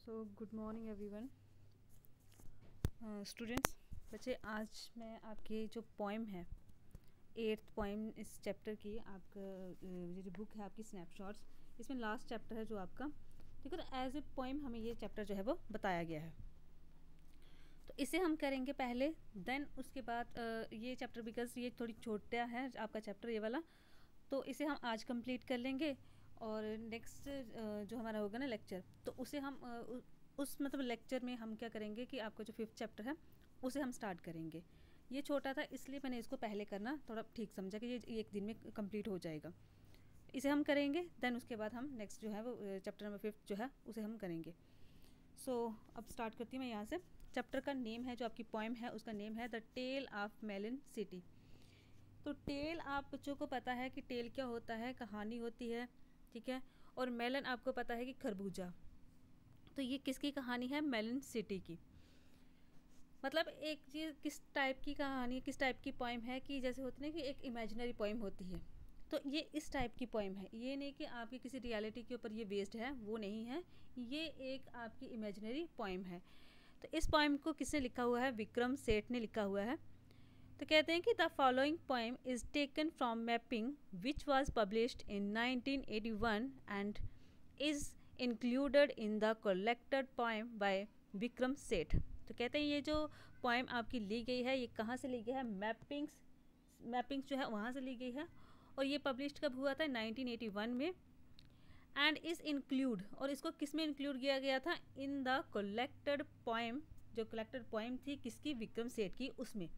So good morning everyone students. बच्चे, आज मैं आपकी जो पोइम है, 8th पोइम इस चैप्टर की, आपका ये जो बुक है आपकी स्नैपशॉट्स, इसमें लास्ट चैप्टर है जो आपका, ठीक है। तो एज ए पोइम हमें ये चैप्टर जो है वो बताया गया है, तो इसे हम करेंगे पहले, देन उसके बाद ये चैप्टर, बिकॉज ये थोड़ी छोटा है आपका चैप्टर ये वाला, तो इसे हम आज कंप्लीट कर लेंगे। और नेक्स्ट जो हमारा होगा ना लेक्चर, तो उसे हम उस मतलब लेक्चर में हम क्या करेंगे कि आपका जो 5th चैप्टर है उसे हम स्टार्ट करेंगे। ये छोटा था इसलिए मैंने इसको पहले करना थोड़ा ठीक समझा कि ये एक दिन में कंप्लीट हो जाएगा। इसे हम करेंगे, देन उसके बाद हम नेक्स्ट जो है वो चैप्टर नंबर 5 जो है उसे हम करेंगे। सो अब स्टार्ट करती हूँ मैं यहाँ से। चैप्टर का नेम है, जो आपकी पोएम है उसका नेम है the tale of melon city. तो टेल आप बच्चों को पता है कि टेल क्या होता है, कहानी होती है, ठीक है। और मेलन आपको पता है कि खरबूजा। तो ये किसकी कहानी है? मेलन सिटी की। मतलब एक चीज़ किस टाइप की कहानी, किस टाइप की पोइम है कि जैसे होती है ना कि एक इमेजिनरी पोइम होती है, तो ये इस टाइप की पोइम है। ये नहीं कि आपकी किसी रियलिटी के ऊपर ये बेस्ड है, वो नहीं है, ये एक आपकी इमेजिनरी पोइम है। तो इस पोइम को किसने लिखा हुआ है? विक्रम सेठ ने लिखा हुआ है। तो कहते हैं कि the following poem is taken from mapping which was published in 1981 and is included in the collected poem by Vikram Seth. तो कहते हैं ये जो पोएम आपकी ली गई है, ये कहाँ से ली गई है? मैपिंग्स जो है वहाँ से ली गई है। और ये पब्लिश कब हुआ था? 1981 में। एंड इज़ इंक्लूड, और इसको किस में इंक्लूड किया गया था? इन द कलेक्टेड पोएम, जो कलेक्टेड पोएम थी किसकी? विक्रम सेठ की, उसमें।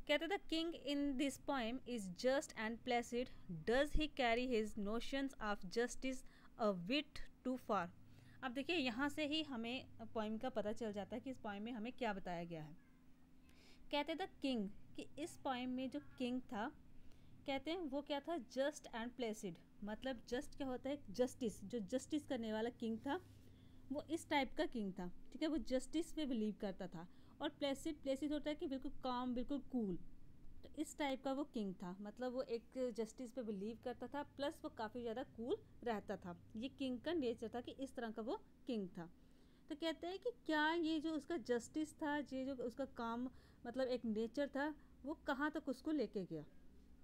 कहते the king in this poem is just and placid, does he carry his notions of justice a bit too far. अब देखिए यहाँ से ही हमें पोएम का पता चल जाता है कि इस पोएम में हमें क्या बताया गया है। कहते द किंग, कि इस पोएम में जो किंग था, कहते हैं वो क्या था? Just and Placid. मतलब जस्ट क्या होता है? जस्टिस, जो जस्टिस करने वाला किंग था, वो इस टाइप का किंग था, ठीक है। वो जस्टिस में बिलीव करता था। और प्लेसिड होता है कि बिल्कुल काम, बिल्कुल कूल। तो इस टाइप का वो किंग था, मतलब वो एक जस्टिस पे बिलीव करता था, प्लस वो काफ़ी ज़्यादा कूल रहता था। ये किंग का नेचर था कि इस तरह का वो किंग था। तो कहते हैं कि क्या ये जो उसका जस्टिस था, ये जो उसका काम, मतलब एक नेचर था, वो कहाँ तक उसको लेके गया,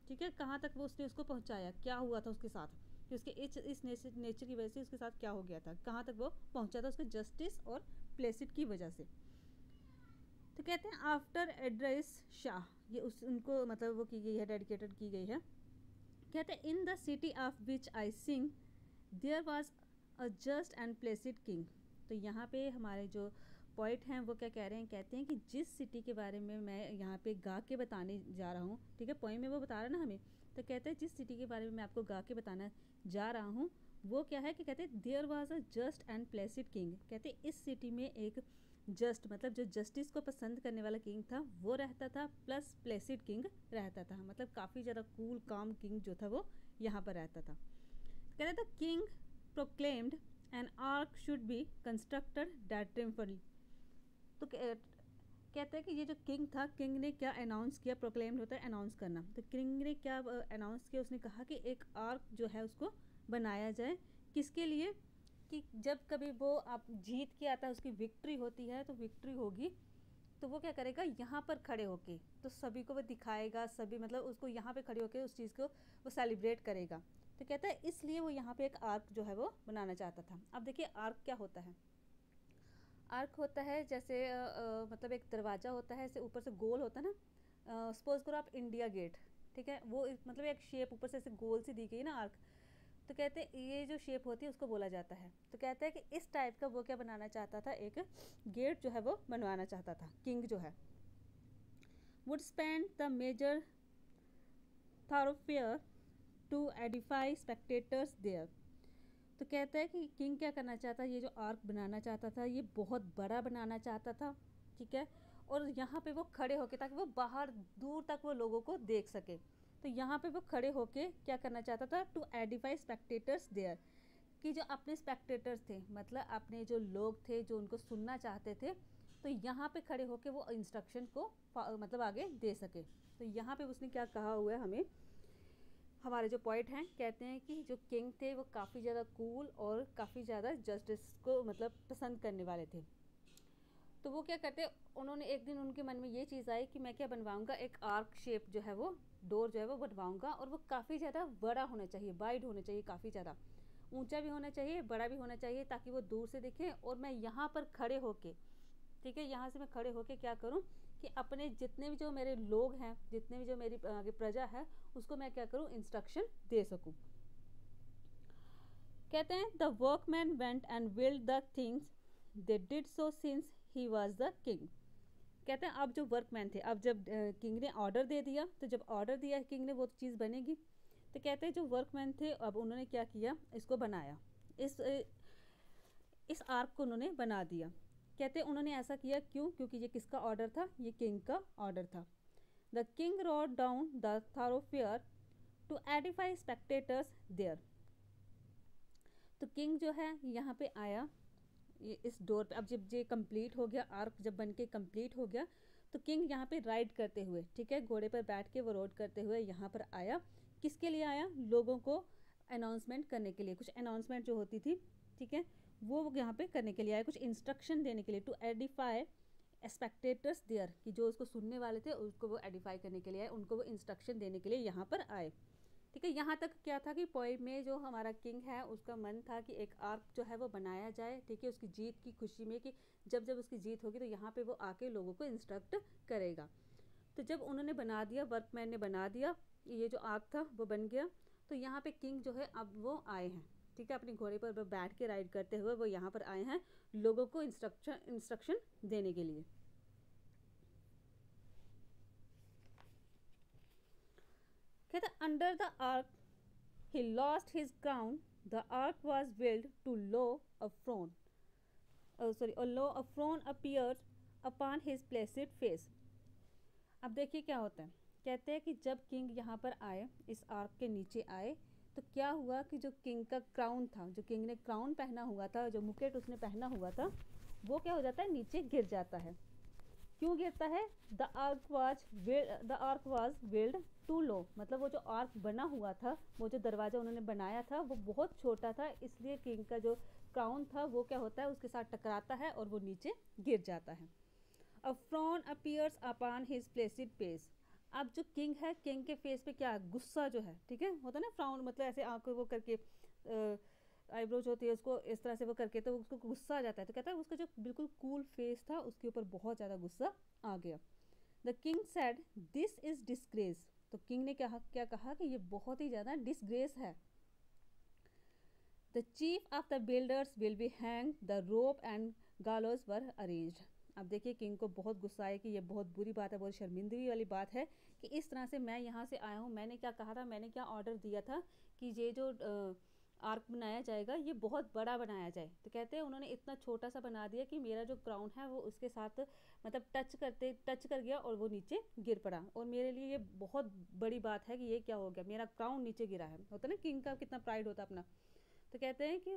ठीक है। कहाँ तक वो उसने उसको पहुँचाया, क्या हुआ था उसके साथ, कि उसके इस नेचर की वजह से उसके साथ क्या हो गया था, कहाँ तक वो पहुँचा था उसके जस्टिस और प्लेसिड की वजह से। तो कहते हैं आफ्टर एड्रेस शाह, ये उस उनको मतलब वो की गई है, डेडिकेटेड की गई है। कहते हैं in the city of which I sing there was a just and placid king. तो यहाँ पे हमारे जो पोइट हैं वो क्या कह रहे हैं? कहते हैं कि जिस सिटी के बारे में मैं यहाँ पे गा के बताने जा रहा हूँ, ठीक है, पोइम में वो बता रहा है ना हमें, तो कहते हैं जिस सिटी के बारे में मैं आपको गा के बताना जा रहा हूँ वो क्या है? कि कहते हैं there was a just and placid king. कहते हैं इस सिटी में एक जस्ट, मतलब जो जस्टिस को पसंद करने वाला किंग था वो रहता था, प्लस प्लेसिड किंग रहता था, मतलब काफ़ी ज़्यादा कूल काम किंग जो था वो यहाँ पर रहता था। कहते थे king proclaimed an arch should be constructed that triumphally. तो कहते हैं कि ये जो किंग था, किंग ने क्या अनाउंस किया? प्रोक्लेम्ड होता है अनाउंस करना। तो किंग ने क्या अनाउंस किया? उसने कहा कि एक आर्क जो है उसको बनाया जाए, किसके लिए? कि जब कभी वो आप जीत के आता है, उसकी विक्ट्री होती है, तो विक्ट्री होगी तो वो क्या करेगा? यहाँ पर खड़े होके तो सभी को वो दिखाएगा, सभी मतलब उसको यहाँ पे खड़े होके उस चीज़ को वो सेलिब्रेट करेगा। तो कहता है इसलिए वो यहाँ पे एक आर्क जो है वो बनाना चाहता था। अब देखिए आर्क क्या होता है? आर्क होता है जैसे मतलब एक दरवाज़ा होता है, ऐसे ऊपर से गोल होता है ना, सपोज करो आप इंडिया गेट, ठीक है, वो मतलब एक शेप ऊपर से ऐसे गोल सी दी गई ना आर्क, तो कहते हैं ये जो शेप होती है उसको बोला जाता है। तो कहते हैं कि इस टाइप का वो क्या बनाना चाहता था? एक गेट जो है वो बनवाना चाहता था किंग जो है। Would spend the major thoroughfare to edify spectators there. तो कहता है कि किंग क्या करना चाहता है? ये जो आर्क बनाना चाहता था ये बहुत बड़ा बनाना चाहता था, ठीक है। और यहाँ पे वो खड़े होके, ताकि वो बाहर दूर तक वो लोगों को देख सके, तो यहाँ पे वो खड़े होके क्या करना चाहता था? टू एडिफाई स्पेक्टेटर्स देयर, कि जो अपने स्पेक्टेटर्स थे, मतलब अपने जो लोग थे जो उनको सुनना चाहते थे, तो यहाँ पे खड़े होके वो इंस्ट्रक्शन को मतलब आगे दे सके। तो यहाँ पे उसने क्या कहा हुआ है हमें हमारे जो पॉइंट हैं कहते हैं कि जो किंग थे वो काफ़ी ज़्यादा कूल और काफ़ी ज़्यादा जस्टिस को मतलब पसंद करने वाले थे। तो वो क्या करते, उन्होंने एक दिन उनके मन में ये चीज़ आई कि मैं क्या बनवाऊंगा, एक आर्क शेप जो है वो डोर जो है वो बनवाऊंगा, और वो काफ़ी ज़्यादा बड़ा होना चाहिए, वाइड होना चाहिए, काफ़ी ज़्यादा ऊंचा भी होना चाहिए, बड़ा भी होना चाहिए, ताकि वो दूर से दिखे और मैं यहाँ पर खड़े होके, ठीक है, यहाँ से मैं खड़े होके क्या करूँ कि अपने जितने भी जो मेरे लोग हैं, जितने भी जो मेरी आगे प्रजा है, उसको मैं क्या करूँ, इंस्ट्रक्शन दे सकूँ। कहते हैं the workman went and build the things they did so since he was the king. कहते हैं अब जो वर्कमैन थे, अब जब किंग ने ऑर्डर दे दिया, तो जब ऑर्डर दिया किंग ने वो चीज़ बनेगी, तो कहते हैं जो वर्कमैन थे अब उन्होंने क्या किया, इसको बनाया, इस आर्क को उन्होंने बना दिया। कहते हैं उन्होंने ऐसा किया क्यों, क्योंकि ये किसका ऑर्डर था, ये किंग का ऑर्डर था। The king rode down the thoroughfare to edify spectators there. तो किंग जो है यहाँ पे आया, ये इस डोर पे, अब जब ये कंप्लीट हो गया, आर्क जब बन के कंप्लीट हो गया, तो किंग यहाँ पे राइड करते हुए, ठीक है, घोड़े पर बैठ के वो रोड करते हुए यहाँ पर आया। किसके लिए आया, लोगों को अनाउंसमेंट करने के लिए, कुछ अनाउंसमेंट जो होती थी, ठीक है, वो यहाँ पे करने के लिए आया, कुछ इंस्ट्रक्शन देने के लिए, टू एडिफाई स्पेक्टेटर्स देयर, कि जो उसको सुनने वाले थे उसको वो एडिफाई करने के लिए आए, उनको वो इंस्ट्रक्शन देने के लिए यहाँ पर आए। ठीक है, यहाँ तक क्या था कि पोएम में जो हमारा किंग है उसका मन था कि एक आर्क जो है वो बनाया जाए, ठीक है, उसकी जीत की खुशी में, कि जब जब उसकी जीत होगी तो यहाँ पे वो आके लोगों को इंस्ट्रक्ट करेगा। तो जब उन्होंने बना दिया, वर्कमैन ने बना दिया, ये जो आर्क था वो बन गया, तो यहाँ पे किंग जो है अब वो आए हैं, ठीक है, अपने घोड़े पर बैठ के राइड करते हुए वो यहाँ पर आए हैं लोगों को इंस्ट्रक्शन देने के लिए। कहते under the arc he lost his crown, the ark was built to low a frown. A low a frown appeared upon his placid face. अब देखिए क्या होता है, कहते हैं कि जब किंग यहाँ पर आए, इस आर्क के नीचे आए, तो क्या हुआ कि जो किंग का क्राउन था, जो किंग ने क्राउन पहना हुआ था, जो मुकुट उसने पहना हुआ था, वो क्या हो जाता है, नीचे गिर जाता है। क्यों गिरता है, the arch was build too low, मतलब वो जो आर्क बना हुआ था, वो जो दरवाज़ा उन्होंने बनाया था वो बहुत छोटा था, इसलिए किंग का जो क्राउन था वो क्या होता है, उसके साथ टकराता है और वो नीचे गिर जाता है। A frown appears upon his placid face. अब जो किंग है, किंग के फेस पे क्या, गुस्सा जो है, ठीक है, होता है ना फ्राउन, मतलब ऐसे आंखों वो करके आईब्रोज होती है, उसको इस तरह से वो करके, तो उसको गुस्सा आ जाता है, तो कहता है उसका जो बिल्कुल कूल फेस था उसके ऊपर बहुत ज़्यादा गुस्सा आ गया। The king said this is disgrace. तो किंग ने क्या कहा कि ये बहुत ही ज़्यादा डिसग्रेस है। The chief of the builders will be hang, the rope and gallows were arranged. अब देखिए किंग को बहुत गुस्सा है कि ये बहुत बुरी बात है, बहुत शर्मिंदगी वाली बात है कि इस तरह से मैं यहाँ से आया हूँ, मैंने क्या कहा था, मैंने क्या ऑर्डर दिया था कि ये जो आर्क बनाया जाएगा ये बहुत बड़ा बनाया जाए, तो कहते हैं उन्होंने इतना छोटा सा बना दिया कि मेरा जो क्राउन है वो उसके साथ मतलब टच कर गया और वो नीचे गिर पड़ा, और मेरे लिए ये बहुत बड़ी बात है कि ये क्या हो गया, मेरा क्राउन नीचे गिरा है। होता है ना किंग का कितना प्राइड होता है अपना, तो कहते हैं कि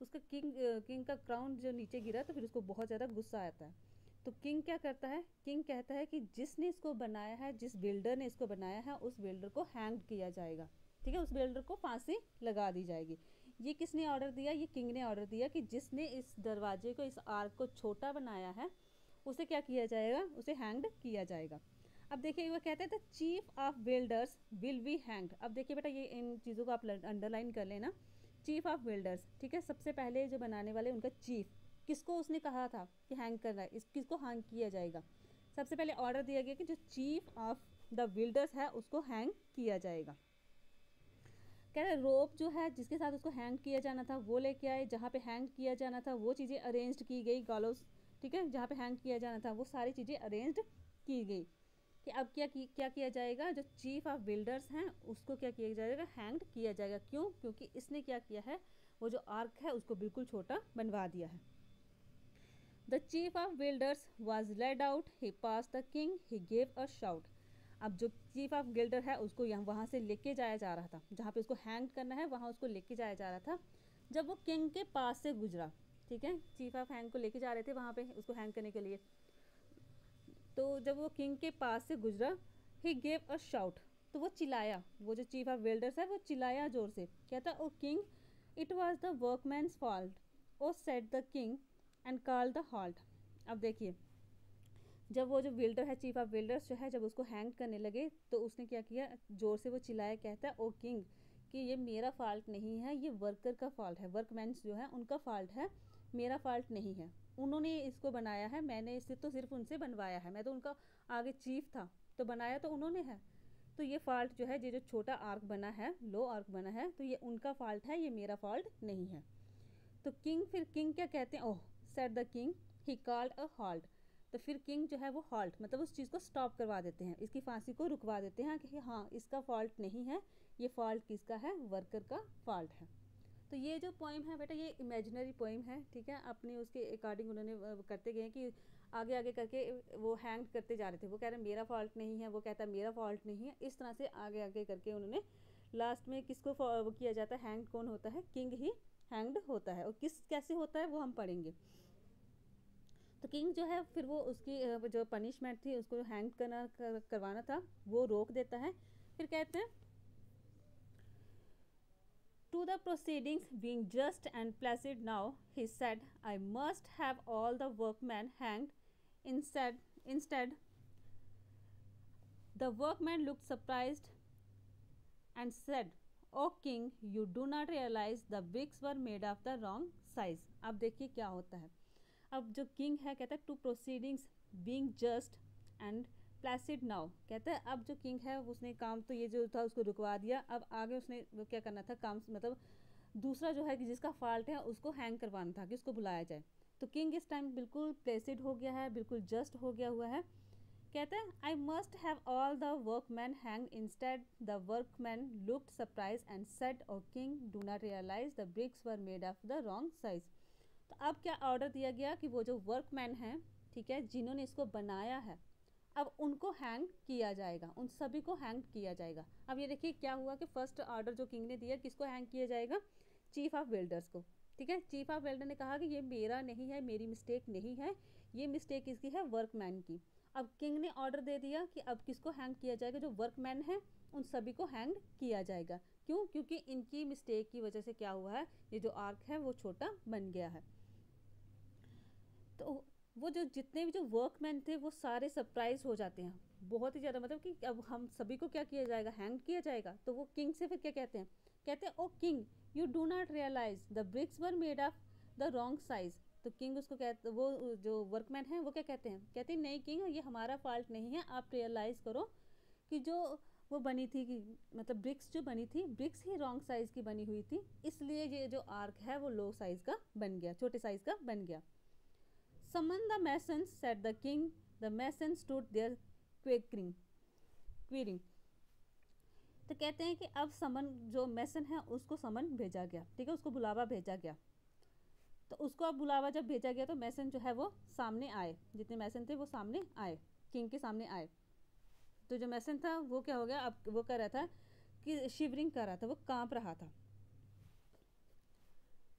उसका किंग का क्राउन जो नीचे गिरा तो फिर उसको बहुत ज़्यादा गुस्सा आता है। तो किंग क्या करता है, किंग कहता है कि जिसने इसको बनाया है, जिस बिल्डर ने इसको बनाया है, उस बिल्डर को हैंग किया जाएगा, ठीक है, उस बिल्डर को फांसी लगा दी जाएगी। ये किसने ऑर्डर दिया, ये किंग ने ऑर्डर दिया कि जिसने इस दरवाजे को, इस आर्क को छोटा बनाया है, उसे क्या किया जाएगा, उसे हैंग्ड किया जाएगा। अब देखिए वो कहते हैं the chief of builders will be hanged. अब देखिए बेटा ये इन चीज़ों को आप अंडरलाइन कर लेना, चीफ ऑफ बिल्डर्स, ठीक है, सबसे पहले जो बनाने वाले उनका चीफ, किसको उसने कहा था कि हैंग करना है, किसको हैंग किया जाएगा, सबसे पहले ऑर्डर दिया गया कि जो चीफ ऑफ द बिल्डर्स है उसको हैंग किया जाएगा। कह रहे रोप जो है जिसके साथ उसको हैंग किया जाना था वो लेके आए, जहाँ पे हैंग किया जाना था वो चीज़ें अरेंज की गई, गॉलोस, ठीक है, जहाँ पे हैंग किया जाना था वो सारी चीज़ें अरेंज की गई कि अब क्या किया जाएगा, जो चीफ ऑफ बिल्डर्स हैं उसको क्या किया जाएगा, हैंग्ड किया जाएगा। क्यों, क्योंकि इसने क्या किया है, वो जो आर्क है उसको बिल्कुल छोटा बनवा दिया है। The chief of builders was laid out, he pass the king, he gave a shout. अब जो चीफ ऑफ बिल्डर है उसको यहाँ वहाँ से लेके जाया जा रहा था, जहाँ पे उसको हैंग करना है वहाँ उसको लेके जाया जा रहा था। जब वो किंग के पास से गुजरा, ठीक है, चीफ ऑफ हैंग को लेके जा रहे थे वहाँ पे उसको हैंग करने के लिए, तो जब वो किंग के पास से गुजरा, ही गेव अ शाउट, तो वो चिल्लाया, वो जो चीफ ऑफ बिल्डर्स है वो चिल्लाया जोर से, कहता O king it was the workman's fault, oh said the king and call the halt. अब देखिए, जब वो जो बिल्डर है, चीफ ऑफ बिल्डर्स जो है, जब उसको हैंग करने लगे तो उसने क्या किया, जोर से वो चिल्लाया, कहता है ओ किंग कि ये मेरा फॉल्ट नहीं है, ये वर्कर का फॉल्ट है, वर्कमैन्स जो है उनका फॉल्ट है, मेरा फॉल्ट नहीं है। उन्होंने इसको बनाया है, मैंने इसे तो सिर्फ उनसे बनवाया है, मैं तो उनका आगे चीफ था, तो बनाया तो उन्होंने है। तो ये फॉल्ट जो है, ये जो छोटा आर्क बना है, लो आर्क बना है, तो ये उनका फॉल्ट है, ये मेरा फॉल्ट नहीं है। तो किंग, फिर किंग क्या कहते हैं, oh said the king he called a halt. तो फिर किंग जो है वो हॉल्ट मतलब उस चीज़ को स्टॉप करवा देते हैं, इसकी फांसी को रुकवा देते हैं कि हाँ इसका फॉल्ट नहीं है, ये फॉल्ट किसका है, वर्कर का फॉल्ट है। तो ये जो पोइम है बेटा, ये इमेजिनरी पोइम है, ठीक है, अपने उसके अकॉर्डिंग उन्होंने करते गए कि आगे आगे करके वो हैंग करते जा रहे थे, वो कह रहे मेरा फॉल्ट नहीं है, वो कहता है मेरा फॉल्ट नहीं है, इस तरह से आगे आगे करके उन्होंने लास्ट में किसको वो किया जाता है, हैंग कौन होता है, किंग ही हैंग्ड होता है। और किस कैसे होता है वो हम पढ़ेंगे। तो किंग जो है फिर वो उसकी जो पनिशमेंट थी, उसको हैंग करवाना था, वो रोक देता है। फिर कहते हैं to the proceedings being just and placid now, he said, I must have all the workmen hanged. Instead, the workman looked surprised and said, O king, you do not realize the bricks were made of the wrong size. अब देखिए क्या होता है। अब जो king है कहता है to proceedings being just and placid now, कहता है अब जो किंग है उसने काम तो ये जो था उसको रुकवा दिया, अब आगे उसने वो क्या करना था, काम मतलब दूसरा जो है कि जिसका फॉल्ट है उसको हैंग करवाना था कि उसको बुलाया जाए। तो किंग इस टाइम बिल्कुल प्लेसिड हो गया है, बिल्कुल जस्ट हो गया हुआ है। कहते हैं I must have all the workman hang. Instead the workman looked surprised and said O king do not realise the bricks were made of the wrong size. तो अब क्या ऑर्डर दिया गया कि वो जो वर्कमैन हैं, ठीक है, जिन्होंने इसको बनाया है, अब उनको हैंग किया जाएगा, उन सभी को हैंग किया जाएगा। अब ये देखिए क्या हुआ कि फर्स्ट ऑर्डर जो किंग ने दिया, किसको हैंग किया जाएगा, चीफ ऑफ बिल्डर्स को, ठीक है। चीफ ऑफ बिल्डर ने कहा कि ये मेरा नहीं है, मेरी मिस्टेक नहीं है, ये मिस्टेक इसकी है वर्कमैन की। अब किंग ने ऑर्डर दे दिया कि अब किसको हैंग किया जाएगा, जो वर्कमैन है उन सभी को हैंग किया जाएगा। क्यों, क्योंकि इनकी मिस्टेक की वजह से क्या हुआ है, ये जो आर्क है वो छोटा बन गया है। तो वो जो जितने भी जो वर्कमैन थे वो सारे सरप्राइज हो जाते हैं बहुत ही ज़्यादा, मतलब कि अब हम सभी को क्या किया जाएगा, हैंग किया जाएगा। तो वो किंग से फिर क्या कहते हैं, कहते हैं O king you do not realise the bricks were made of the wrong size. तो किंग उसको कहते, वो जो वर्कमैन है वो क्या कहते हैं, कहते हैं नहीं किंग ये हमारा फॉल्ट नहीं है, आप रियलाइज़ करो कि जो वो बनी थी कि मतलब ब्रिक्स जो बनी थी, ब्रिक्स ही रॉन्ग साइज़ की बनी हुई थी, इसलिए ये जो आर्क है वो लो साइज़ का बन गया, छोटे साइज़ का बन गया। Summon the masons, said the king. The masons stood there querying. तो कहते हैं कि अब समन जो मैसन है उसको समन भेजा गया, ठीक है, उसको बुलावा भेजा गया। तो उसको अब बुलावा जब भेजा गया तो मैसन जो है वो सामने आए, जितने मैसन थे वो सामने आए, किंग के सामने आए। तो जो मैसन था वो क्या हो गया, अब वो कर रहा था कि शिवरिंग कर रहा था, वो कांप रहा था।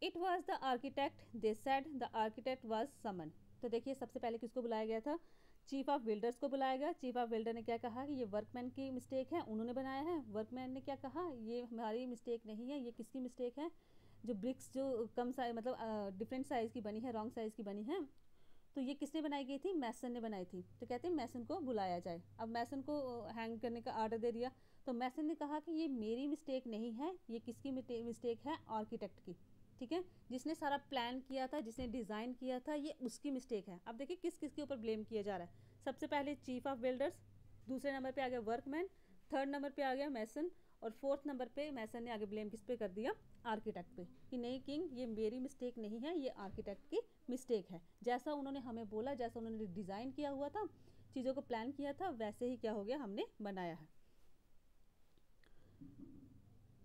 It was the architect, they said the architect was someone. तो देखिए सबसे पहले किसको बुलाया गया था, चीफ ऑफ बिल्डर्स को बुलाया गया। चीफ ऑफ बिल्डर ने क्या कहा कि ये वर्कमैन की मिस्टेक है, उन्होंने बनाया है। वर्कमैन ने क्या कहा, ये हमारी मिस्टेक नहीं है, ये किसकी मिस्टेक है, जो ब्रिक्स जो कम साइज मतलब डिफरेंट साइज़ की बनी है, रॉन्ग साइज़ की बनी है, तो ये किसने बनाई गई थी, मैसन ने बनाई थी। तो कहते हैं मैसन को बुलाया जाए। अब मैसन को हैंग करने का आर्डर दे दिया। तो मैसन ने कहा कि ये मेरी मिस्टेक नहीं है, ये किसकी मिस्टेक है, आर्किटेक्ट की, ठीक है, जिसने सारा प्लान किया था, जिसने डिज़ाइन किया था, ये उसकी मिस्टेक है। अब देखिए किस किस के ऊपर ब्लेम किया जा रहा है। सबसे पहले चीफ ऑफ बिल्डर्स, दूसरे नंबर पे आ गया वर्कमैन, थर्ड नंबर पे आ गया मैसन, और फोर्थ नंबर पे मैसन ने आगे ब्लेम किस पे कर दिया, आर्किटेक्ट पे, कि नहीं किंग ये मेरी मिस्टेक नहीं है, ये आर्किटेक्ट की मिस्टेक है। जैसा उन्होंने हमें बोला, जैसा उन्होंने डिज़ाइन किया हुआ था, चीज़ों को प्लान किया था, वैसे ही क्या हो गया, हमने बनाया है।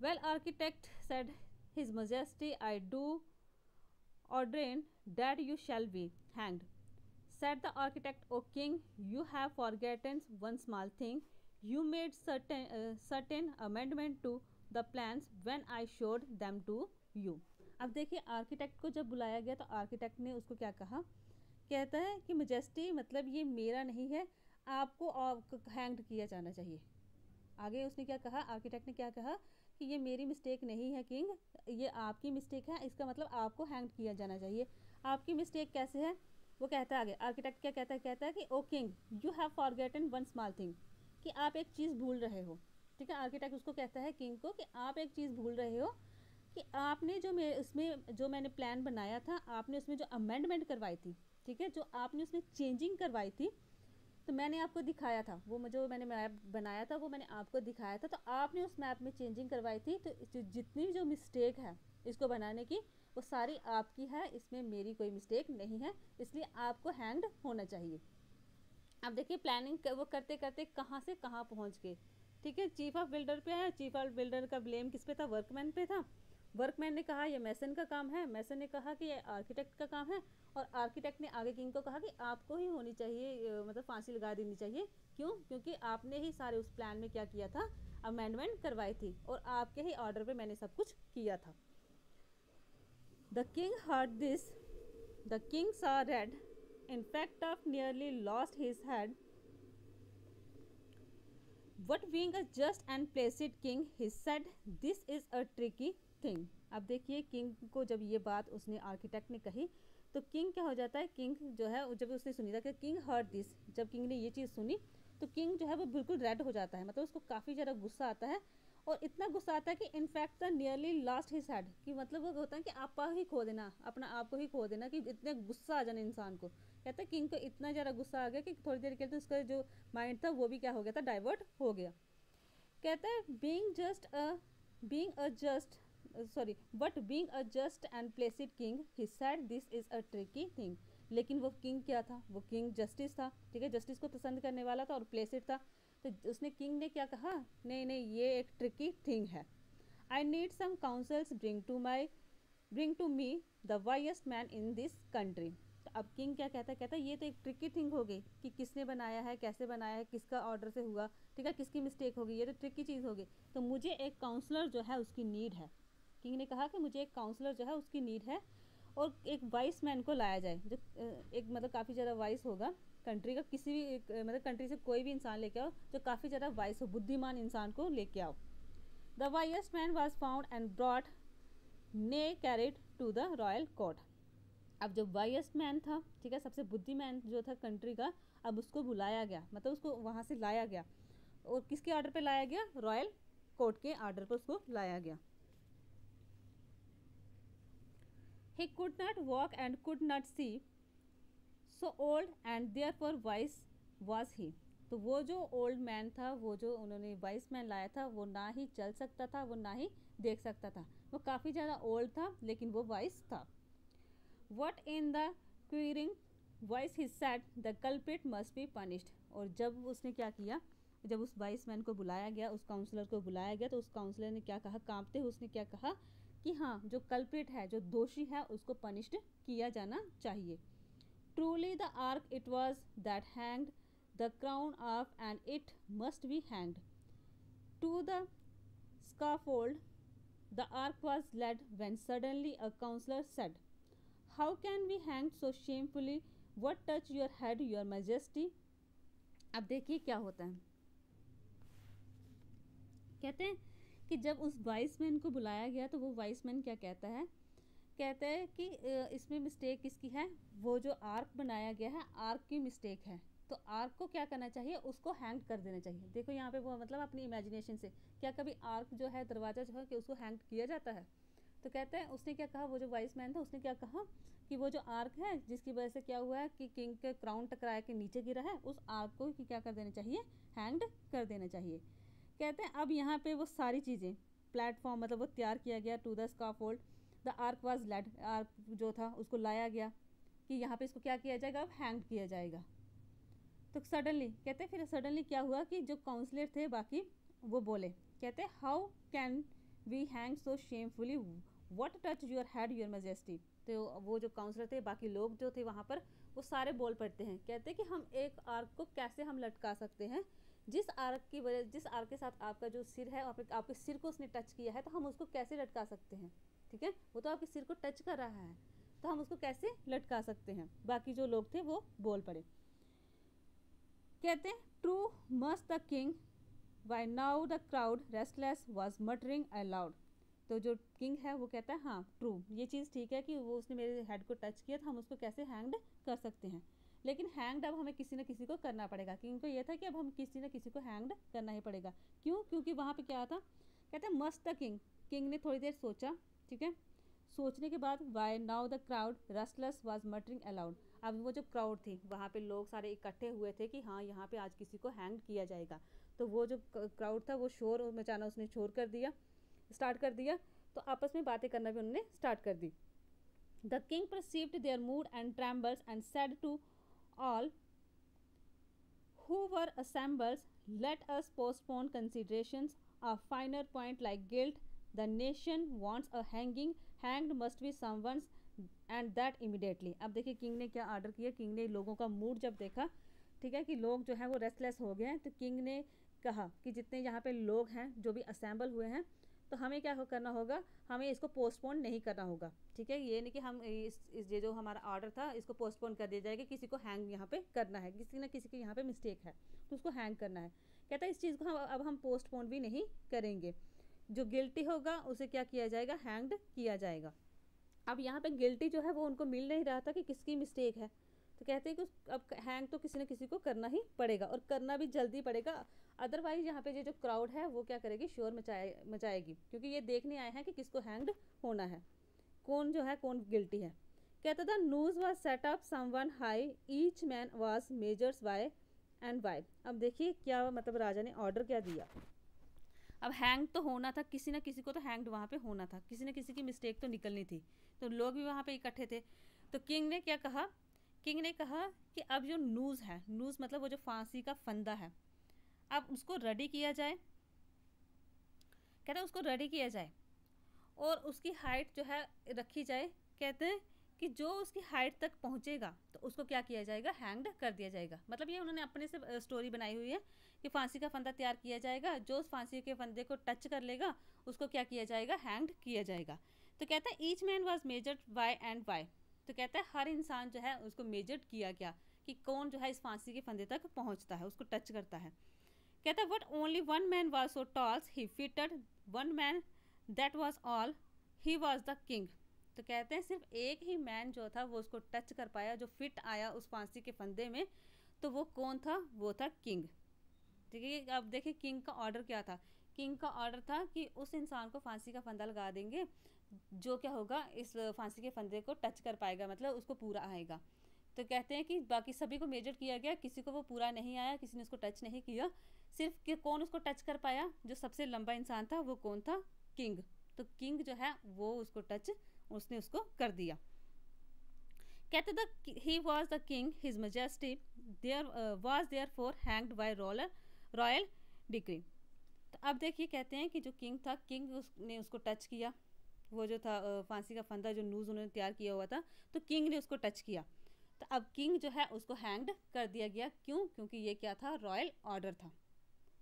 Well architect said His Majesty, I do ordain that you shall be hanged. Said the architect, O king, you have forgotten one small thing. You made certain amendment to the plans when I showed them to you. अब देखिए architect को जब बुलाया गया तो architect ने उसको क्या कहा, कहता है कि मजेस्टी मतलब ये मेरा नहीं है, आपको हैंग्ड किया जाना चाहिए। आगे उसने क्या कहा, आर्किटेक्ट ने क्या कहा कि ये मेरी मिस्टेक नहीं है किंग, ये आपकी मिस्टेक है, इसका मतलब आपको हैंग किया जाना चाहिए। आपकी मिस्टेक कैसे है, वो कहता है आगे, आर्किटेक्ट क्या कहता है कि O king you have forgotten one small thing, कि आप एक चीज़ भूल रहे हो। ठीक है, आर्किटेक्ट उसको कहता है किंग को कि आप एक चीज़ भूल रहे हो, कि आपने जो उसमें जो मैंने प्लान बनाया था, आपने उसमें जो अमेंडमेंट करवाई थी, ठीक है, जो आपने उसमें चेंजिंग करवाई थी, तो मैंने आपको दिखाया था, वो जो मैंने मैप बनाया था वो मैंने आपको दिखाया था, तो आपने उस मैप में चेंजिंग करवाई थी, तो जितनी जो मिस्टेक है इसको बनाने की वो सारी आपकी है, इसमें मेरी कोई मिस्टेक नहीं है, इसलिए आपको हैंग्ड होना चाहिए। अब देखिए प्लानिंग वो करते करते कहाँ से कहाँ पहुँच गए। ठीक है, चीफ ऑफ बिल्डर पे है, चीफ ऑफ बिल्डर का ब्लेम किस पे था, वर्कमैन पे था। वर्कमैन ने कहा ये मैसन का काम है, मैसन ने कहा कि ये आर्किटेक्ट का काम है, और आर्किटेक्ट ने आगे किंग को कहा कि आपको ही होनी चाहिए, मतलब फांसी लगा देनी चाहिए। क्यों, क्योंकि आपने ही सारे उस प्लान में क्या किया था, अमेंडमेंट करवाई थी, और आपके ही ऑर्डर पे मैंने सब कुछ किया था। The king heard this, the king saw red, in fact of nearly lost his head. What being a just and placid king, he said, this is a tricky thing. अब देखिए किंग को जब ये बात उसने आर्किटेक्ट ने कही, तो किंग क्या हो जाता है, किंग जो है जब उसने सुनी था कि किंग हर्ड दिस, जब किंग ने ये चीज़ सुनी तो किंग जो है वो बिल्कुल रेड हो जाता है, मतलब उसको काफ़ी ज़्यादा गुस्सा आता है, और इतना गुस्सा आता है कि in fact the nearly last his head, कि मतलब वो होता है कि आप ही खो देना, अपना आप को ही खो देना, कि इतने गुस्सा आ जाना इंसान को। कहता है किंग को इतना ज़्यादा गुस्सा आ गया कि थोड़ी देर के लिए उसका जो माइंड था वो भी क्या हो गया था, डाइवर्ट हो गया। कहता है being a just sorry but being a just and placid king, he said this is a tricky thing. लेकिन वो किंग क्या था, वो किंग जस्टिस था, ठीक है, जस्टिस को पसंद करने वाला था और प्लेसिड था। तो उसने किंग ने क्या कहा, नहीं नहीं ये एक ट्रिकी थिंग है। I need some counsels, bring to me the wisest man in this country. तो अब किंग क्या कहता है ये तो एक ट्रिकी थिंग हो गई, कि किसने बनाया है, कैसे बनाया है, किसका ऑर्डर से हुआ, ठीक है, किसकी मिस्टेक होगी, ये तो ट्रिकी चीज़ होगी, तो मुझे एक काउंसलर जो है उसकी नीड है। किंग ने कहा कि मुझे एक काउंसलर जो है उसकी नीड है, और एक वाइस मैन को लाया जाए, जो एक मतलब काफ़ी ज़्यादा वाइस होगा कंट्री का, किसी भी मतलब कंट्री से कोई भी इंसान लेके आओ जो काफ़ी ज़्यादा वाइस हो, बुद्धिमान इंसान को लेके आओ। The wisest man was found and brought ने carried to the royal court. अब जो वाइएस्ट मैन था, ठीक है, सबसे बुद्धिमान जो था कंट्री का, अब उसको बुलाया गया, मतलब उसको वहाँ से लाया गया, और किसके ऑर्डर पे लाया गया, रॉयल कोर्ट के ऑर्डर पर उसको लाया गया। He could not walk and could not see, so old and therefore wise was he. तो वो जो ओल्ड मैन था, वो जो उन्होंने वाइस मैन लाया था, वो ना ही चल सकता था, वो ना ही देख सकता था, वो काफ़ी ज़्यादा ओल्ड था लेकिन वो वाइस था। What in the queering voice he said, the culprit must be punished. और जब उसने क्या किया, जब उस वाइस मैन को बुलाया गया, उस काउंसलर को बुलाया गया, तो उस काउंसलर ने क्या कहा, कांपते हुए उसने क्या कहा कि हाँ जो कल्प्रिट है, जो दोषी है, उसको पनिश्ड किया जाना चाहिए। Truly the arch it was that hanged the crown off, and it must be hanged to the scaffold. The ark was led when suddenly a counselor said, how can we hang so shamefully? What touch your head, your majesty? अब देखिए क्या होता है, कहते हैं कि जब उस वाइसमैन को बुलाया गया तो वो वाइसमैन क्या कहता है, कहते हैं कि इसमें मिस्टेक किसकी है, वो जो आर्क बनाया गया है आर्क की मिस्टेक है, तो आर्क को क्या करना चाहिए, उसको हैंग कर देना चाहिए। देखो यहाँ पे वो मतलब अपनी इमेजिनेशन से, क्या कभी आर्क जो है, दरवाज़ा जो है, कि उसको हैंग किया जाता है? तो कहते हैं उसने क्या कहा, वो जो वाइस मैन था उसने क्या कहा कि वो जो आर्क है, जिसकी वजह से क्या हुआ है कि किंग के क्राउन टकराया के नीचे गिरा है, उस आर्क को कि क्या कर देना चाहिए, हैंग्ड कर देना चाहिए। कहते हैं अब यहाँ पे वो सारी चीज़ें, प्लेटफॉर्म मतलब वो तैयार किया गया, to the scaffold, the arch was led, arch जो था उसको लाया गया कि यहाँ पे इसको क्या किया जाएगा, अब हैंग किया जाएगा। तो सडनली कहते हैं, फिर सडनली क्या हुआ कि जो काउंसलर थे बाकी वो बोले, कहते हैं how can we hang so shamefully, what touch your head your majesty. तो वो जो काउंसलर थे, बाकी लोग जो थे वहाँ पर, वो सारे बोल पड़ते हैं, कहते हैं कि हम एक आर्क को कैसे हम लटका सकते हैं, जिस आर्क की वजह, जिस आर्क के साथ आपका जो सिर है, आपके सिर को उसने टच किया है, तो हम उसको कैसे लटका सकते हैं, ठीक है, वो तो आपके सिर को टच कर रहा है, तो हम उसको कैसे लटका सकते हैं। बाकी जो लोग थे वो बोल पड़े। कहते हैं true must the king by now the crowd restless was muttering aloud. तो जो किंग है वो कहता है हाँ ट्रू, ये चीज़ ठीक है कि वो उसने मेरे हेड को टच किया था, हम उसको कैसे हैंग्ड कर सकते हैं, लेकिन हैंग्ड अब हमें किसी न किसी को करना पड़ेगा। किंग को ये था कि अब हम किसी न किसी को हैंग्ड करना ही पड़ेगा। क्यों? क्योंकि वहाँ पे क्या था, कहते हैं मस्ट द किंग। किंग ने थोड़ी देर सोचा, ठीक है, सोचने के बाद by now the crowd restless was muttering aloud. अब वो जो क्राउड थी वहाँ पे लोग सारे इकट्ठे हुए थे कि हाँ यहाँ पे आज किसी को हैंग किया जाएगा। तो वो जो क्राउड था वो शोर मचाना उसने शोर कर दिया, स्टार्ट कर दिया। तो आपस में बातें करना भी उन्होंने स्टार्ट कर दी। The king perceived their mood and trembles and said to all who were assembled, let us postpone considerations of finer point like guilt. The nation wants a hanging, hanged must be someone's and that immediately। अब देखिए king ने क्या order किया। King ने लोगों का mood जब देखा, ठीक है, कि लोग जो है वो रेस्टलेस हो गए हैं, तो किंग ने कहा कि जितने यहाँ पे लोग हैं जो भी असेंबल हुए हैं, तो हमें क्या करना होगा, हमें इसको पोस्टपोन नहीं करना होगा, ठीक है। ये नहीं कि हम ये जो हमारा ऑर्डर था इसको पोस्टपोन कर दिया जाएगा, किसी को हैंग यहाँ पे करना है, किसी ना किसी के यहाँ पे मिस्टेक है तो उसको हैंग करना है। कहता है इस चीज़ को अब हम पोस्टपोन भी नहीं करेंगे। जो गिल्टी होगा उसे क्या किया जाएगा, हैंग्ड किया जाएगा। अब यहाँ पे गिल्टी जो है वो उनको मिल नहीं रहा था कि किसकी मिस्टेक है, तो कहते हैं कि अब हैंग तो किसी न किसी को करना ही पड़ेगा और करना भी जल्दी पड़ेगा, अदरवाइज यहाँ पे ये जो क्राउड है वो क्या करेगी, शोर मचाएगी, क्योंकि ये देखने आए हैं कि किसको हैंग्ड होना है, कौन जो है कौन गिल्टी है। कहता था noose was set up someone high, each man was measures by and by. अब देखिए क्या मतलब राजा ने ऑर्डर क्या दिया। अब हैंग तो होना था, किसी ना किसी को तो हैंग्ड वहाँ पे होना था, किसी न किसी की मिस्टेक तो निकलनी थी, तो लोग भी वहाँ पे इकट्ठे थे। तो किंग ने क्या कहा, किंग ने कहा कि अब जो नूज़ है, नूज़ मतलब वो जो फांसी का फंदा है, अब उसको रेडी किया जाए। कहते हैं उसको रेडी किया जाए और उसकी हाइट जो है रखी जाए। कहते हैं कि जो उसकी हाइट तक पहुंचेगा तो उसको क्या किया जाएगा, हैंग्ड कर दिया जाएगा। मतलब ये उन्होंने अपने से स्टोरी बनाई हुई है कि फांसी का फंदा तैयार किया जाएगा, जो उस फांसी के फंदे को टच कर लेगा उसको क्या किया जाएगा, हैंग्ड किया जाएगा। तो कहता है each man was measured by and by. तो कहता है हर इंसान जो है उसको मेजर्ड किया गया कि कौन जो है इस फांसी के फंदे तक पहुंचता है, उसको टच करता है। कहता है but only one man was so tall he fitted one man, that was all, he was the king. तो कहते हैं सिर्फ एक ही मैन जो था वो उसको टच कर पाया, जो फिट आया उस फांसी के फंदे में, तो वो कौन था, वो था किंग। ठीक है, अब देखिए किंग का ऑर्डर क्या था। किंग का ऑर्डर था कि उस इंसान को फांसी का फंदा लगा देंगे जो क्या होगा, इस फांसी के फंदे को टच कर पाएगा, मतलब उसको पूरा आएगा। तो कहते हैं कि बाकी सभी को मेजर किया गया, किसी को वो पूरा नहीं आया, किसी ने उसको टच नहीं किया, सिर्फ कि कौन उसको टच कर पाया, जो सबसे लंबा इंसान था वो कौन था, किंग। तो किंग जो है वो उसको टच, उसने उसको कर दिया। कहते the he was the king his majesty there was there for hanged by royal decree. तो अब देखिए कहते हैं कि जो किंग था, किंग ने उसको टच किया, वो जो था फांसी का फंदा जो नूज़ उन्होंने तैयार किया हुआ था, तो किंग ने उसको टच किया। तो अब किंग जो है उसको हैंग्ड कर दिया गया। क्यों? क्योंकि ये क्या था, रॉयल ऑर्डर था।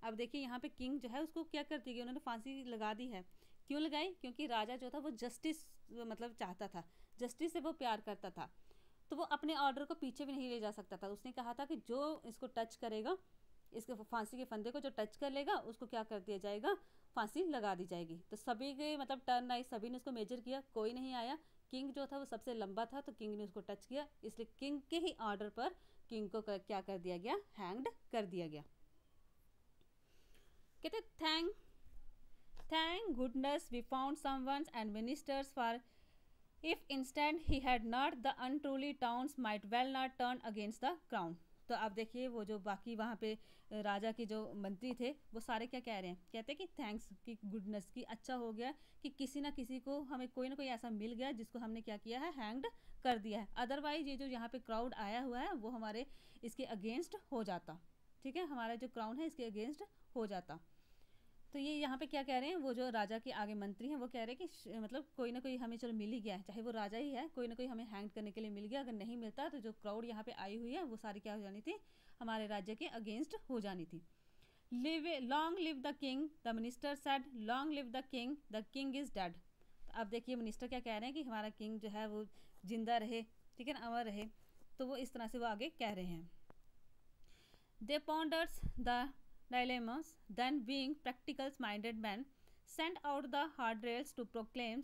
अब देखिए यहाँ पे किंग जो है उसको क्या कर दिया गया, उन्होंने फांसी लगा दी है। क्यों लगाई? क्योंकि राजा जो था वो जस्टिस मतलब चाहता था, जस्टिस से वो प्यार करता था, तो वो अपने ऑर्डर को पीछे भी नहीं ले जा सकता था। उसने कहा था कि जो इसको टच करेगा, इसके फांसी के फंदे को जो टच कर लेगा उसको क्या कर दिया जाएगा, फांसी लगा दी जाएगी। तो सभी के मतलब टर्न आई, सभी ने उसको मेजर किया, कोई नहीं आया। किंग जो था वो सबसे लंबा था, तो किंग ने उसको टच किया, इसलिए किंग के ही ऑर्डर पर किंग को क्या कर दिया गया, हैंग्ड कर दिया गया। कहते thank goodness we found someone and ministers for if instant he had not the untruly towns might well not turn against the crown. तो अब देखिए वो जो बाकी वहाँ पे राजा के जो मंत्री थे वो सारे क्या कह रहे हैं, कहते हैं कि थैंक्स की गुडनेस की, अच्छा हो गया कि किसी ना किसी को हमें कोई ना कोई ऐसा मिल गया जिसको हमने क्या किया है, हैंग्ड कर दिया है। अदरवाइज ये जो यहाँ पे क्राउड आया हुआ है वो हमारे इसके अगेंस्ट हो जाता, ठीक है, हमारा जो क्राउन है इसके अगेंस्ट हो जाता। तो ये यहाँ पे क्या कह रहे हैं, वो जो राजा के आगे मंत्री हैं वो कह रहे हैं कि मतलब कोई ना कोई हमें चलो मिल ही गया है, चाहे वो राजा ही है, कोई ना कोई हमें हैंग करने के लिए मिल गया। अगर नहीं मिलता तो जो क्राउड यहाँ पे आई हुई है वो सारी क्या हो जानी थी, हमारे राज्य के अगेंस्ट हो जानी थी। Long live the king, the minister said, long live the king is dead. तो अब देखिए मिनिस्टर क्या कह रहे हैं कि हमारा किंग जो है वो जिंदा रहे, ठीक है ना, अमर रहे। तो वो इस तरह से वो आगे कह रहे हैं। They ponders the dilemmas, then being practical-minded man, sent out the hard rails to proclaim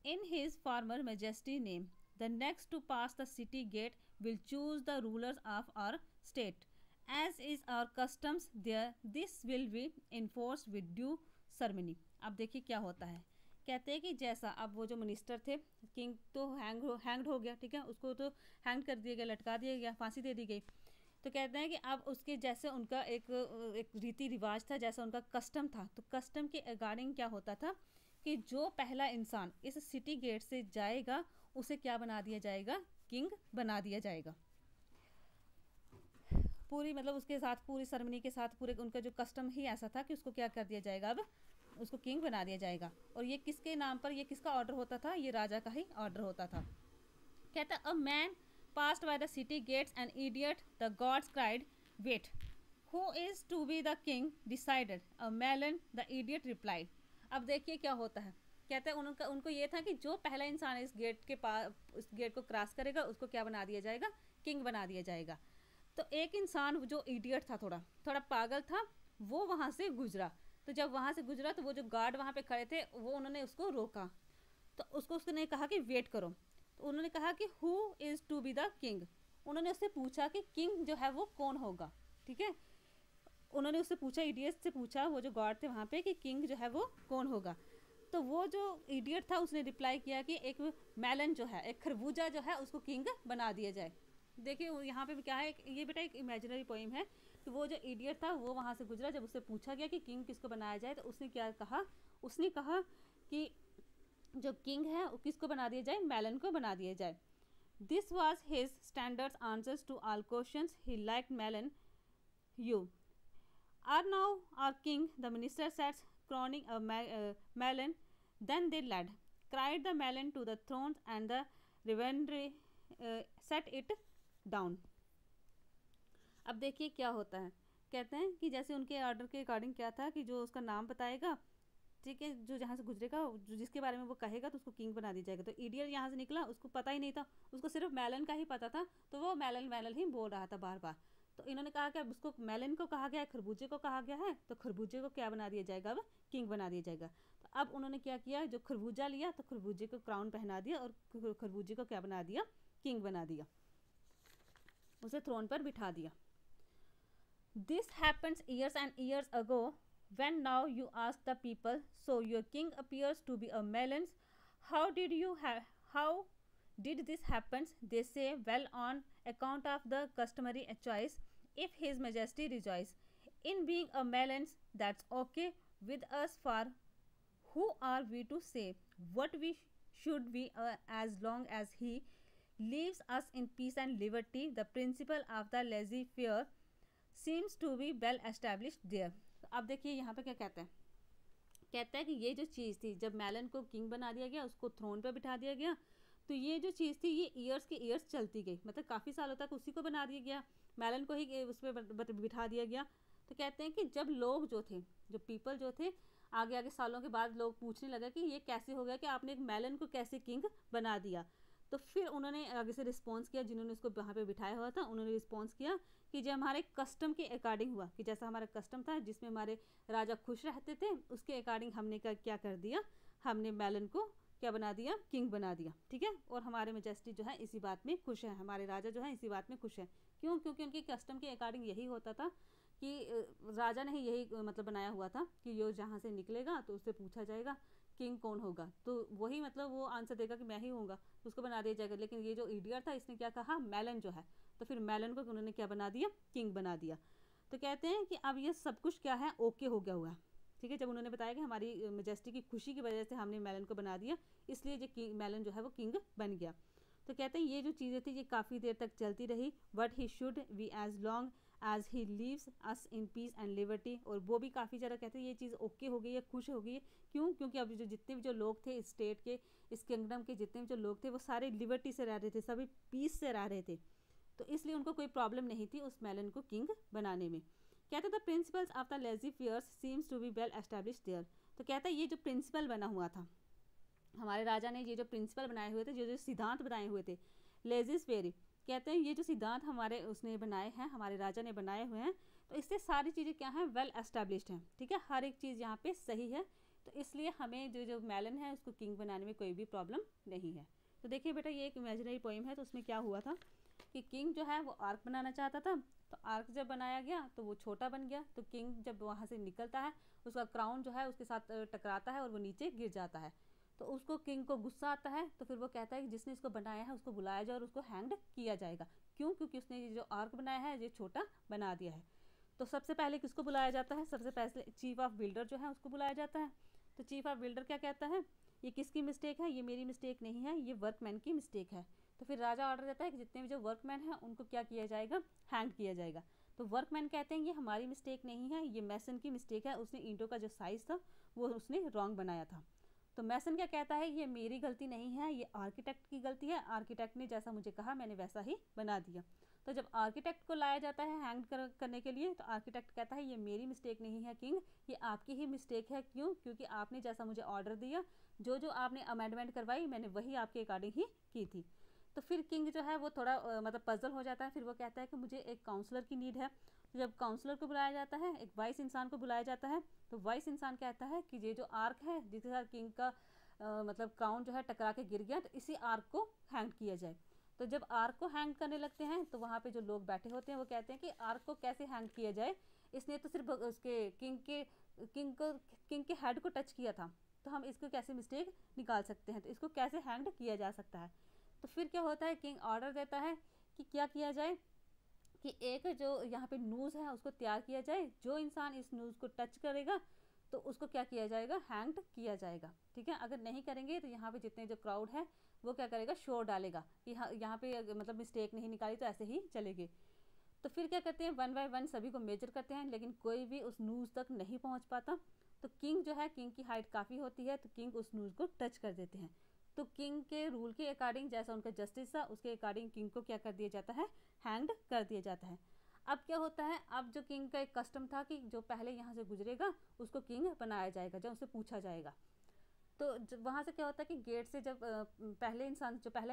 in his former majesty name. The next to pass the city gate will choose the rulers of our state. As is our customs there, this will be enforced with due ceremony. अब देखिए क्या होता है, कहते हैं कि जैसा अब वो जो मिनिस्टर थे, किंग तो हैंग्ड हो गया, ठीक है, उसको तो हैंग कर दिया गया, लटका दिया गया, फांसी दे दी गई। तो कहते हैं कि अब उसके जैसे उनका एक रीति रिवाज था, जैसा उनका कस्टम था, तो कस्टम के अकॉर्डिंग क्या होता था कि जो पहला इंसान इस सिटी गेट से जाएगा उसे क्या बना दिया जाएगा, किंग बना दिया जाएगा। पूरी मतलब उसके साथ पूरी सेरेमनी के साथ पूरे उनका जो कस्टम ही ऐसा था कि उसको क्या कर दिया जाएगा, अब उसको किंग बना दिया जाएगा। और ये किसके नाम पर, ये किसका ऑर्डर होता था, ये राजा का ही ऑर्डर होता था। कहता है a man passed by the city gates an idiot, the gods cried, wait, who is to be the king decided, a melon, the idiot replied। अब देखिए क्या होता है, कहते हैं उनको ये था कि जो पहला इंसान इस गेट के पास, इस गेट को क्रॉस करेगा उसको क्या बना दिया जाएगा, किंग बना दिया जाएगा। तो एक इंसान जो इडियट था, थोड़ा पागल था, वो वहाँ से गुजरा। तो जब वहाँ से गुजरा तो वो जो गार्ड वहाँ पे खड़े थे वो उन्होंने उसको रोका, तो उसने कहा कि वेट करो। तो उन्होंने कहा कि who is to be the king, उन्होंने उससे पूछा कि किंग जो है वो कौन होगा, ठीक है, उन्होंने उससे पूछा, इडियट से पूछा, वो जो गार्ड थे वहाँ पे, कि किंग जो है वो कौन होगा। तो वो जो इडियट था उसने रिप्लाई किया कि एक मेलन जो है, एक खरबूजा जो है, उसको किंग बना दिया जाए। देखिए यहाँ पे भी क्या है, ये बेटा एक इमेजिनरी पोइम है कि वो जो इडियट था वो वहाँ से गुजरा, जब उससे पूछा गया कि किंग किसको बनाया जाए, तो उसने क्या कहा, उसने कहा कि जो किंग है वो किसको बना दिया जाए, मेलन को बना दिया जाए। This was his standard answers to all questions, he like melon, you are now our king, the minister sets crowning a melon, then they led, cried the melon to the thrones and the reverend set it down। अब देखिए क्या होता है, कहते हैं कि जैसे उनके ऑर्डर के अकॉर्डिंग क्या था कि जो उसका नाम बताएगा, ठीक है, जो जहाँ से गुजरेगा, जो जिसके बारे में वो कहेगा तो उसको किंग बना दिया जाएगा। तो इडियट यहाँ से निकला, उसको पता ही नहीं था, उसको सिर्फ मेलन का ही पता था, तो वो मेलन ही बोल रहा था बार बार। तो इन्होंने कहा कि अब उसको मेलन को कहा गया है, खरबूजे को कहा गया है, तो खरबूजे को क्या बना दिया जाएगा, अब किंग बना दिया जाएगा। तो अब उन्होंने क्या किया, जो खरबूजा लिया तो खरबूजे को क्राउन पहना दिया और खरबूजे को क्या बना दिया, किंग बना दिया, उसे थ्रोन पर बिठा दिया। This happens years and years ago, when now you ask the people, so your king appears to be a melon, how did this happen? They say, well, on account of the customary choice, if his majesty rejoice in being a melon, that's okay with us, for who are we to say what we should be, as long as he leaves us in peace and liberty? The principle of the laissez-faire seems to be well established there। अब देखिए यहाँ पे क्या कहता है, कहता है कि ये जो चीज़ थी, जब मेलन को किंग बना दिया गया, उसको थ्रोन पे बिठा दिया गया, तो ये जो चीज़ थी ये ईयर्स के ईयर्स चलती गई, मतलब काफ़ी सालों तक उसी को बना दिया गया, मेलन को ही उस पर बिठा दिया गया। तो कहते हैं कि जब लोग जो थे, जो पीपल जो थे, आगे आगे सालों के बाद लोग पूछने लगा कि ये कैसे हो गया कि आपने एक मेलन को कैसे किंग बना दिया। तो फिर उन्होंने आगे से रिस्पॉन्स किया, जिन्होंने उसको वहाँ पे बिठाया हुआ था, उन्होंने रिस्पॉन्स किया कि जब हमारे कस्टम के अकॉर्डिंग हुआ, कि जैसा हमारा कस्टम था जिसमें हमारे राजा खुश रहते थे, उसके अकॉर्डिंग हमने क्या कर दिया, हमने मेलन को क्या बना दिया, किंग बना दिया, ठीक है। और हमारे मेजेस्टी जो है इसी बात में खुश है, हमारे राजा जो है इसी बात में खुश है। क्यों? क्योंकि उनके कस्टम के अकॉर्डिंग यही होता था कि राजा ने ही यही मतलब बनाया हुआ था कि यो जहाँ से निकलेगा तो उससे पूछा जाएगा किंग कौन होगा, तो वही मतलब वो आंसर देगा कि मैं ही होऊंगा, उसको बना दिया जाएगा। लेकिन ये जो इडियट था इसने क्या कहा, मेलन जो है, तो फिर मेलन को उन्होंने क्या बना दिया, किंग बना दिया। तो कहते हैं कि अब ये सब कुछ क्या है, ओके हो गया हुआ है, ठीक है। जब उन्होंने बताया कि हमारी मेजेस्टी की खुशी की वजह से हमने मेलन को बना दिया, इसलिए जो मेलन जो है वो किंग बन गया। तो कहते हैं ये जो चीज़ें थी ये काफ़ी देर तक चलती रही, but he should be as long as he leaves us in peace and liberty. और वो भी काफ़ी ज़्यादा कहते हैं ये चीज़ ओके हो गई है, खुश हो गई है। क्यों? क्योंकि अब जितने भी जो लोग थे इस स्टेट के, इस किंगडम के जितने भी जो लोग थे वो सारे लिबर्टी से रह रहे थे, सभी पीस से रह रहे थे, तो इसलिए उनको कोई प्रॉब्लम नहीं थी उस मेलन को किंग बनाने में। कहते the principles of the laissez faire seems to be well established there. तो कहता है ये जो प्रिंसिपल बना हुआ था, हमारे राजा ने ये जो प्रिंसिपल बनाए हुए थे, जो सिद्धांत बनाए हुए थे लेज़ी-फेयर, कहते हैं ये जो सिद्धांत हमारे उसने बनाए हैं, हमारे राजा ने बनाए हुए हैं, तो इससे सारी चीज़ें क्या हैं, वेल एस्टेब्लिश्ड हैं, ठीक है, हर एक चीज़ यहाँ पे सही है। तो इसलिए हमें जो मेलन है उसको किंग बनाने में कोई भी प्रॉब्लम नहीं है। तो देखिए बेटा, ये एक इमेजिनरी पोइम है, तो उसमें क्या हुआ था कि किंग जो है वो आर्क बनाना चाहता था, तो आर्क जब बनाया गया तो वो छोटा बन गया, तो किंग जब वहाँ से निकलता है उसका क्राउन जो है उसके साथ टकराता है और वो नीचे गिर जाता है। तो उसको किंग को गुस्सा आता है, तो फिर वो कहता है कि जिसने इसको बनाया है उसको बुलाया जाए और उसको हैंड किया जाएगा। क्यों? क्योंकि उसने ये जो आर्क बनाया है ये छोटा बना दिया है। तो सबसे पहले किसको बुलाया जाता है? सबसे पहले चीफ ऑफ बिल्डर जो है उसको बुलाया जाता है। तो चीफ ऑफ बिल्डर क्या कहता है, ये किसकी मिस्टेक है? ये मेरी मिस्टेक नहीं है, ये वर्कमैन की मिस्टेक है। तो फिर राजा ऑर्डर देता है कि जितने भी जो वर्कमैन हैं उनको क्या किया जाएगा, हैंग किया जाएगा। तो वर्कमैन कहते हैं ये हमारी मिस्टेक नहीं है, ये मैसन की मिस्टेक है, उसने ईंटों का जो साइज़ था वो उसने रॉन्ग बनाया था। तो मैसन क्या कहता है, ये मेरी गलती नहीं है, ये आर्किटेक्ट की गलती है, आर्किटेक्ट ने जैसा मुझे कहा मैंने वैसा ही बना दिया। तो जब आर्किटेक्ट को लाया जाता है हैंग करने के लिए, तो आर्किटेक्ट कहता है ये मेरी मिस्टेक नहीं है किंग, ये आपकी ही मिस्टेक है। क्यों? क्योंकि आपने जैसा मुझे ऑर्डर दिया, जो जो आपने अमेंडमेंट करवाई मैंने वही आपके अकॉर्डिंग ही की थी। तो फिर किंग जो है वो थोड़ा मतलब पजल हो जाता है, फिर वो कहता है कि मुझे एक काउंसलर की नीड है। तो जब काउंसलर को बुलाया जाता है, एक वाइस इंसान को बुलाया जाता है, तो वाइस इंसान कहता है कि ये जो आर्क है जिसके साथ किंग का मतलब क्राउन जो है टकरा के गिर गया, तो इसी आर्क को हैंग किया जाए। तो जब आर्क को हैंग करने लगते हैं तो वहाँ पे जो लोग बैठे होते हैं वो कहते हैं कि आर्क को कैसे हैंग किया जाए, इसने तो सिर्फ उसके किंग के हेड को टच किया था, तो हम इसको कैसे मिस्टेक निकाल सकते हैं, तो इसको कैसे हैंग किया जा सकता है। तो फिर क्या होता है, किंग ऑर्डर देता है कि क्या किया जाए कि एक जो यहाँ पे नूज़ है उसको तैयार किया जाए, जो इंसान इस नूज़ को टच करेगा तो उसको क्या किया जाएगा, हैंग्ड किया जाएगा। ठीक है, अगर नहीं करेंगे तो यहाँ पे जितने जो क्राउड है वो क्या करेगा, शोर डालेगा कि यहाँ पे मतलब मिस्टेक नहीं निकाली तो ऐसे ही चलेगी। तो फिर क्या करते हैं, वन बाय वन सभी को मेजर करते हैं, लेकिन कोई भी उस नूज़ तक नहीं पहुँच पाता। तो किंग जो है, किंग की हाइट काफ़ी होती है, तो किंग उस नूज़ को टच कर देते हैं। तो किंग के रूल के अकॉर्डिंग, जैसा उनका जस्टिस था उसके अकॉर्डिंग किंग को क्या कर दिया जाता है, हैंग्ड कर दिया जाता है। अब क्या होता है, अब जो किंग का एक कस्टम था कि जो पहले यहाँ से गुजरेगा उसको किंग बनाया जाएगा, जब उससे पूछा जाएगा। तो जब वहाँ से क्या होता है कि गेट से जब पहला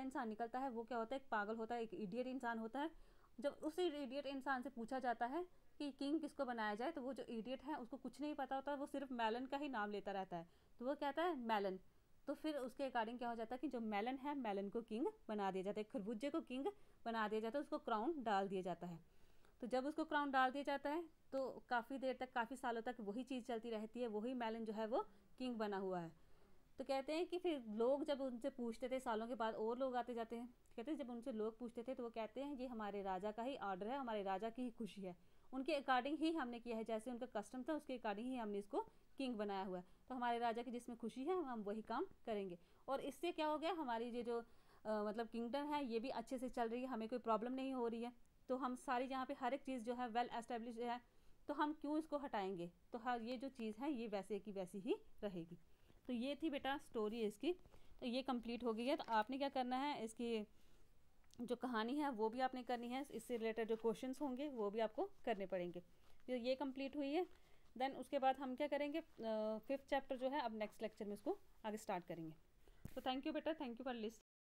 इंसान निकलता है वो क्या होता है, एक पागल होता है, एक इडियट इंसान होता है। जब उसी इडियट इंसान से पूछा जाता है कि किंग किसको बनाया जाए, तो वो जो इडियट है उसको कुछ नहीं पता होता, वो सिर्फ मेलन का ही नाम लेता रहता है, तो वो कहता है मेलन। तो फिर उसके अकॉर्डिंग क्या हो जाता है कि जो मेलन है, मेलन को किंग बना दिया जाता है, खरबूजे को किंग बना दिया जाता है, उसको क्राउन डाल दिया जाता है। तो जब उसको क्राउन डाल दिया जाता है तो काफ़ी देर तक, काफ़ी सालों तक वही चीज़ चलती रहती है, वही मेलन जो है वो किंग बना हुआ है। तो कहते हैं कि फिर लोग जब उनसे पूछते थे, सालों के बाद और लोग आते जाते हैं, कहते हैं जब उनसे लोग पूछते थे तो वो कहते हैं ये हमारे राजा का ही ऑर्डर है, हमारे राजा की ही खुशी है, उनके अकॉर्डिंग ही हमने किया है, जैसे उनका कस्टम था उसके अकॉर्डिंग ही हमने इसको किंग बनाया हुआ है। तो हमारे राजा की जिसमें खुशी है हम वही काम करेंगे। और इससे क्या हो गया, हमारी ये जो मतलब किंगडम है ये भी अच्छे से चल रही है, हमें कोई प्रॉब्लम नहीं हो रही है। तो हम सारी यहाँ पे हर एक चीज़ जो है वेल एस्टेब्लिश है, तो हम क्यों इसको हटाएंगे, तो हर ये जो चीज़ है ये वैसे की वैसी ही रहेगी। तो ये थी बेटा स्टोरी इसकी, तो ये कंप्लीट हो गई है। तो आपने क्या करना है, इसकी जो कहानी है वो भी आपने करनी है, इससे रिलेटेड जो क्वेश्चंस होंगे वो भी आपको करने पड़ेंगे। तो ये कंप्लीट हुई है, देन उसके बाद हम क्या करेंगे, 5th चैप्टर जो है अब नेक्स्ट लेक्चर में उसको आगे स्टार्ट करेंगे। तो थैंक यू बेटा, थैंक यू फॉर लिस्ट।